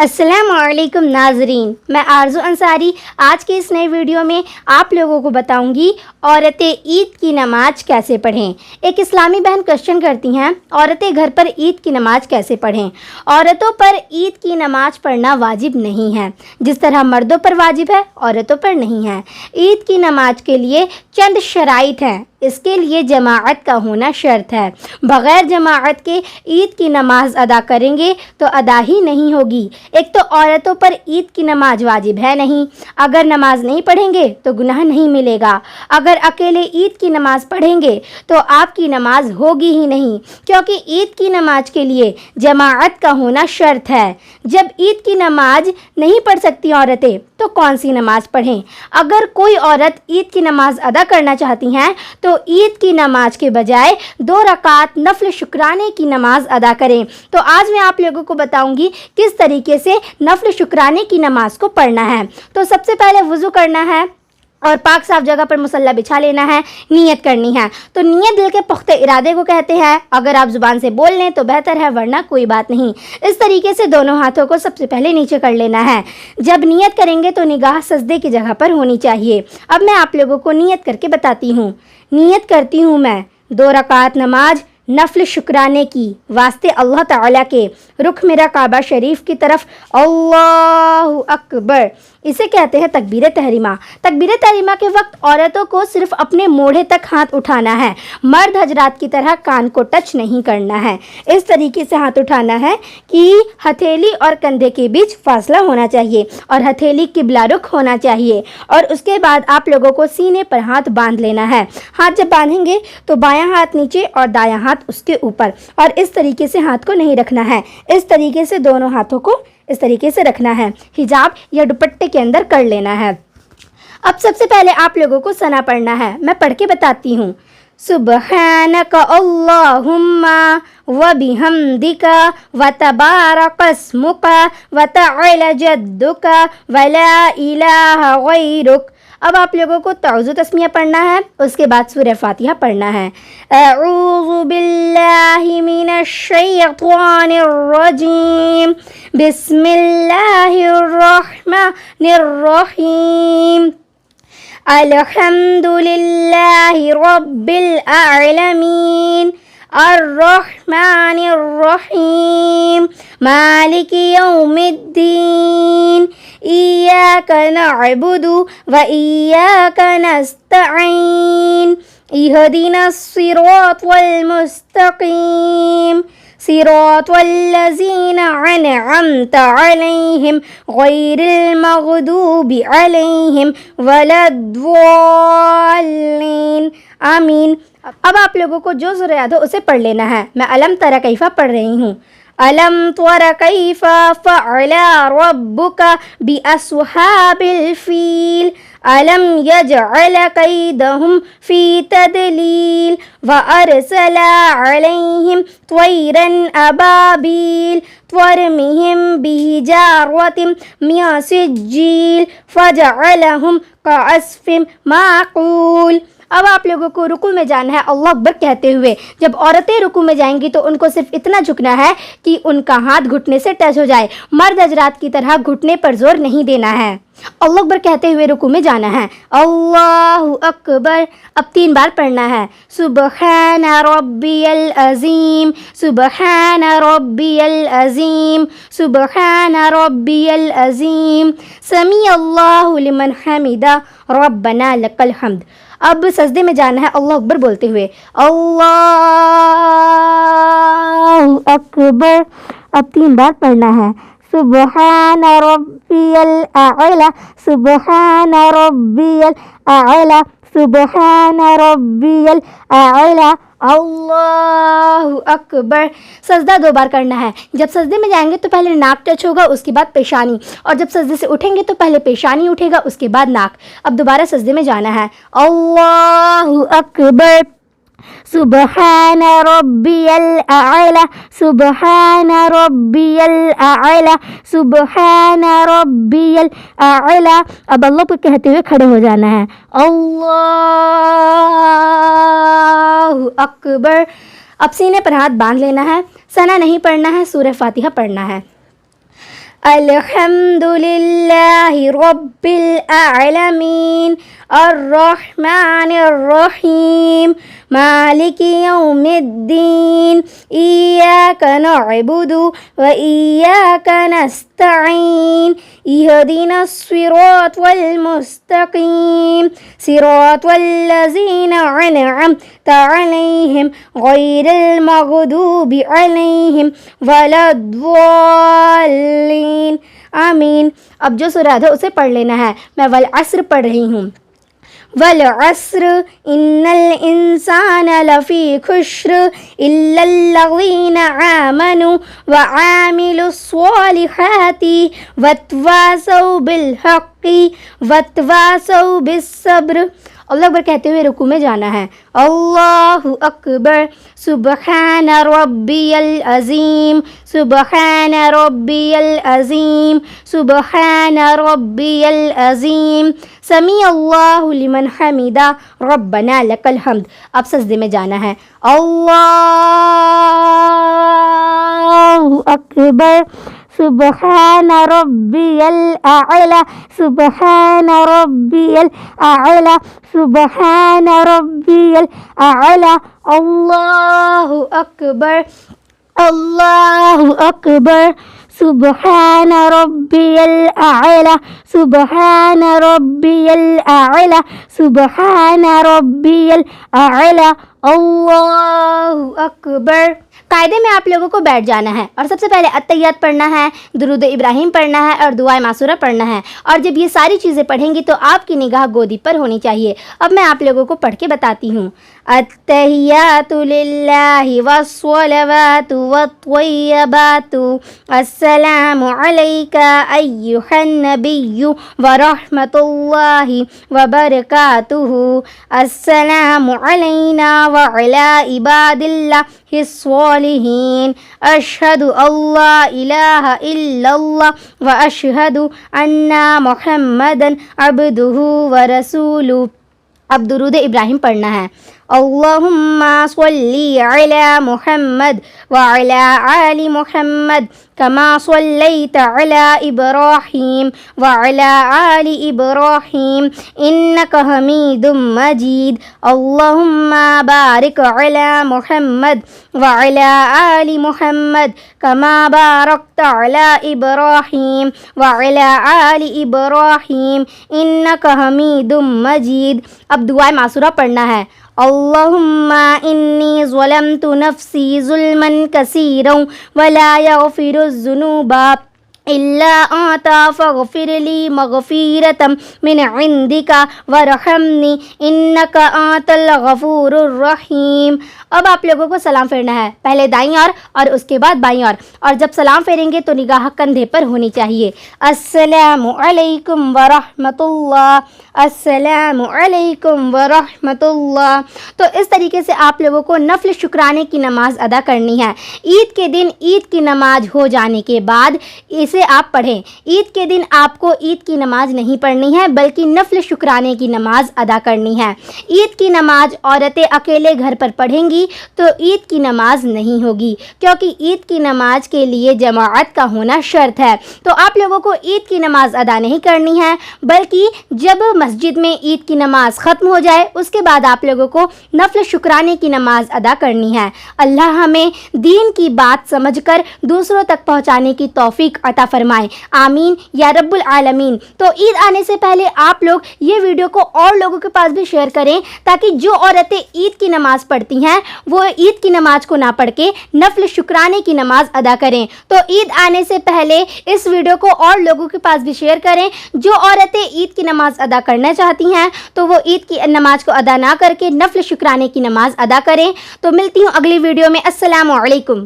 السلام علیکم ناظرین، میں آرزو انصاری آج کے اس نئے ویڈیو میں آپ لوگوں کو بتاؤں گی عورتیں عید کی نماز کیسے پڑھیں۔ ایک اسلامی بہن کوشچن کرتی ہیں عورتیں گھر پر عید کی نماز کیسے پڑھیں۔ عورتوں پر عید کی نماز پڑھنا واجب نہیں ہے، جس طرح مردوں پر واجب ہے عورتوں پر نہیں ہے۔ عید کی نماز کے لیے چند شرائط ہیں، اس کے لیے جماعت کا ہونا شرط ہے۔ بغیر جماعت کے عید کی نماز ادا کریں گے تو ادا ہی نہیں ہوگی۔ ایک تو عورتوں پر عید کی نماز واجب ہے نہیں، اگر نماز نہیں پڑھیں گے تو گناہ نہیں ملے گا۔ اگر اکیلے عید کی نماز پڑھیں گے تو آپ کی نماز ہوگی ہی نہیں، کیونکہ عید کی نماز کے لیے جماعت کا ہونا شرط ہے۔ جب عید کی نماز نہیں پڑھ سکتی عورتیں تو کون سی نماز پڑھیں؟ اگر کوئی عورت عید کی نماز ادا کرنا چاہتی ہیں تو عید کی نماز کے بجائے 2 رکعت نفل شکرانے کی نماز ادا کریں۔ تو آج میں آپ لوگوں کو بتاؤں گی کس طریقے سے نفل شکرانے کی نماز کو پڑھنا ہے۔ تو سب سے پہلے وضو کرنا ہے اور پاک صاف جگہ پر مصلی بچھا لینا ہے، نیت کرنی ہے۔ تو نیت دل کے پختہ ارادے کو کہتے ہیں، اگر آپ زبان سے بول لیں تو بہتر ہے، ورنہ کوئی بات نہیں۔ اس طریقے سے دونوں ہاتھوں کو سب سے پہلے نیچے کر لینا ہے۔ جب نیت کریں گے تو نگاہ سجدے کی جگہ پر ہونی چاہیے۔ اب میں آپ لوگوں کو نیت کر کے بتاتی ہوں۔ نیت کرتی ہوں میں 2 رکعت نماز نفل شکرانے کی واسطے اللہ تعالیٰ کے، رخ میرا کعبہ شریف کی طرف، اللہ اکبر، اسے کہتے ہیں تکبیر تحریمہ۔ تکبیر تحریمہ کے وقت عورتوں کو صرف اپنے موڑھے تک ہاتھ اٹھانا ہے، مرد حضرات کی طرح کان کو ٹچ نہیں کرنا ہے۔ اس طریقے سے ہاتھ اٹھانا ہے کہ ہتھیلی اور کندھے کے بیچ فاصلہ ہونا چاہیے اور ہتھیلی قبلہ رخ ہونا چاہیے، اور اس کے بعد آپ لوگوں کو سینے پر ہاتھ باندھ لینا ہے۔ ہاتھ جب باندھیں گے تو بایاں ہاتھ نیچے اور دایاں ہاتھ اس کے اوپر، اور اس طریقے سے ہاتھ کو نہیں رکھنا ہے، اس طریقے سے دونوں ہاتھوں کو اس طریقے سے رکھنا ہے، حجاب یا دوپٹے کے اندر کر لینا ہے۔ اب سب سے پہلے آپ لوگوں کو ثنا پڑھنا ہے، میں پڑھ کے بتاتی ہوں۔ سبحانک اللہم وبحمدک وتبارک اسمک وتعالی جدک ولا الہ غیرک۔ اب آپ لوگوں کو تعوذ و تسمیہ پڑھنا ہے، اس کے بعد سورہ فاتحہ پڑھنا ہے۔ اعوذ باللہ من الشیطان الرجیم، بسم اللہ الرحمن الرحیم، الحمد للہ رب العالمین، الرحمن الرحیم، مالک یوم الدین، ایاک نعبد و ایاک نستعین، اہدنا الصراط المستقیم، صراط الذین انعمت علیہم غیر المغضوب علیہم ولا الضالین، آمین۔ اب آپ لوگوں کو جو سورہ یاد ہو اسے پڑھ لینا ہے۔ میں الم تری کیف پڑھ رہی ہوں۔ الم تر کیف فعل ربک باصحاب الفیل، الم یجعل کیدہم فی تدلیل، وارسل علیہم طیرا ابابیل ترمہم بحجارۃ من سجیل فجعلہم کعصف معقول۔ اب آپ لوگوں کو رکوع میں جانا ہے اللہ اکبر کہتے ہوئے۔ جب عورتیں رکوع میں جائیں گی تو ان کو صرف اتنا جھکنا ہے کہ ان کا ہاتھ گھٹنے سے ٹچ ہو جائے، مرد حضرات کی طرح گھٹنے پر زور نہیں دینا ہے۔ اللہ اکبر کہتے ہوئے رکوع میں جانا ہے، اللہ اکبر۔ اب 3 بار پڑھنا ہے، سبحان ربی العظیم، سبحان ربی العظیم، سبحان ربی العظیم، سمیع اللہ لمن حمدہ، ربنا لک الحمد۔ اب سجدے میں جانا ہے اللہ اکبر بولتے ہوئے، اللہ اکبر۔ اب 3 بار پڑھنا ہے، سبحان ربی الاعلی، سبحان ربی الاعلی، سبحان ربی الاعلی، اللہ اکبر۔ سجدہ 2 بار کرنا ہے۔ جب سجدے میں جائیں گے تو پہلے ناک ٹچ ہوگا، اس کے بعد پیشانی، اور جب سجدے سے اٹھیں گے تو پہلے پیشانی اٹھے گا، اس کے بعد ناک۔ اب دوبارہ سجدے میں جانا ہے، اللہ اکبر، سبحان ربی الاعلی، سبحان ربی الاعلی، سبحان ربی الاعلی۔ اب اللہ کو کہتے ہوئے کھڑے ہو جانا ہے، اللہ اکبر۔ اب سینے پر ہاتھ باندھ لینا ہے، ثنا نہیں پڑھنا ہے، سورہ فاتحہ پڑھنا ہے۔ الحمد للہ رب العالمین الرحمن الرحیم مالک یوم الدین ایاک نعبد وإیاک نستعین اہدنا الصراط المستقیم صراط الذین انعمت علیہم غیر المغضوب علیہم ولا الضالین آمین۔ اب جو سورہ ہے اسے پڑھ لینا ہے۔ میں والعصر پڑھ رہی ہوں۔ والعصر ان الانسان لفی خسر الا الذین آمنوا وعاملوا الصالحات وتواصوا بالحق وتواصوا بالصبر۔ اللہ اکبر کہتے ہوئے رکوع میں جانا ہے۔ اللہ اکبر سبحان ربی العظیم سبحان ربی العظیم سبحان ربی العظیم سمیع اللہ لمن حمیدہ ربنا لک الحمد۔ اب سجدے میں جانا ہے۔ اللہ اکبر سبحان ربی الاعلی سبحان ربی الاعلی سبحان ربی الاعلی اللہ اکبر اللہ اکبر سبحان ربی الاعلی سبحان ربی الاعلی سبحان ربی الاعلی اللہ اکبر۔ قاعدے میں آپ لوگوں کو بیٹھ جانا ہے اور سب سے پہلے التحیات پڑھنا ہے، درود ابراہیم پڑھنا ہے اور دعائے معصورہ پڑھنا ہے۔ اور جب یہ ساری چیزیں پڑھیں گی تو آپ کی نگاہ گودی پر ہونی چاہیے۔ اب میں آپ لوگوں کو پڑھ کے بتاتی ہوں۔ التحیات للہ والصلوات والطیبات السلام علیک ایھا النبی ورحمۃ اللہ وبرکاتہ السلام علینا وعلی عباد اللہ الصالحین اشہد ان لا الہ الا اللہ واشہد ان محمدا عبدہ ورسولہ۔ اب درود ابراہیم پڑھنا ہے۔ اللہم صلی علی محمد وعلی آل محمد کما صلیت علی ابراہیم وعلی آل ابراہیم انک حمید مجید۔ اللہم بارک علی محمد وعلی آل محمد کما بارکت علی ابراہیم وعلی آل ابراہیم انک حمید مجید۔ اب دعائے معصورہ پڑھنا ہے۔ اللہم انی ظلمت نفسی ظلما کثیرا ولا یغفر الذنوب الا انت فاغفر لی مغفرۃ من عندک وارحمنی انک انت الغفور الرحیم۔ اب آپ لوگوں کو سلام پھیرنا ہے، پہلے دائیں اور اس کے بعد بائیں اور جب سلام پھیریں گے تو نگاہ کندھے پر ہونی چاہیے۔ السلام علیکم ورحمۃ اللہ السلام علیکم ورحمۃ اللہ۔ تو اس طریقے سے آپ لوگوں کو نفل شکرانے کی نماز ادا کرنی ہے۔ عید کے دن عید کی نماز ہو جانے کے بعد اسے آپ پڑھیں۔ عید کے دن آپ کو عید کی نماز نہیں پڑھنی ہے بلکہ نفل شکرانے کی نماز ادا کرنی ہے۔ عید کی نماز عورتیں اکیلے گھر پر پڑھیں گی تو عید کی نماز نہیں ہوگی، کیونکہ عید کی نماز کے لیے جماعت کا ہونا شرط ہے۔ تو آپ لوگوں کو عید کی نماز ادا نہیں کرنی ہے بلکہ جب مسجد میں عید کی نماز ختم ہو جائے اس کے بعد آپ لوگوں کو نفل شکرانے کی نماز ادا کرنی ہے۔ اللہ ہمیں دین کی بات سمجھ کر دوسروں تک پہنچانے کی توفیق عطا فرمائے، آمین یا رب العالمین۔ تو عید آنے سے پہلے آپ لوگ یہ ویڈیو کو اور لوگوں کے پاس بھی شیئر کریں تاکہ جو عورتیں عید کی نماز پڑھتی ہیں وہ عید کی نماز کو نہ پڑھ کے نفل شکرانے کی نماز ادا کریں۔ تو عید آنے سے پہلے اس ویڈیو کو اور لوگوں کے پاس بھی شیئر کریں۔ جو عورتیں عید کی نماز ادا کرنا چاہتی ہیں تو وہ عید کی نماز کو ادا نہ کر کے نفل شکرانے کی نماز ادا کریں۔ تو ملتی ہوں اگلی ویڈیو میں۔ السلام علیکم۔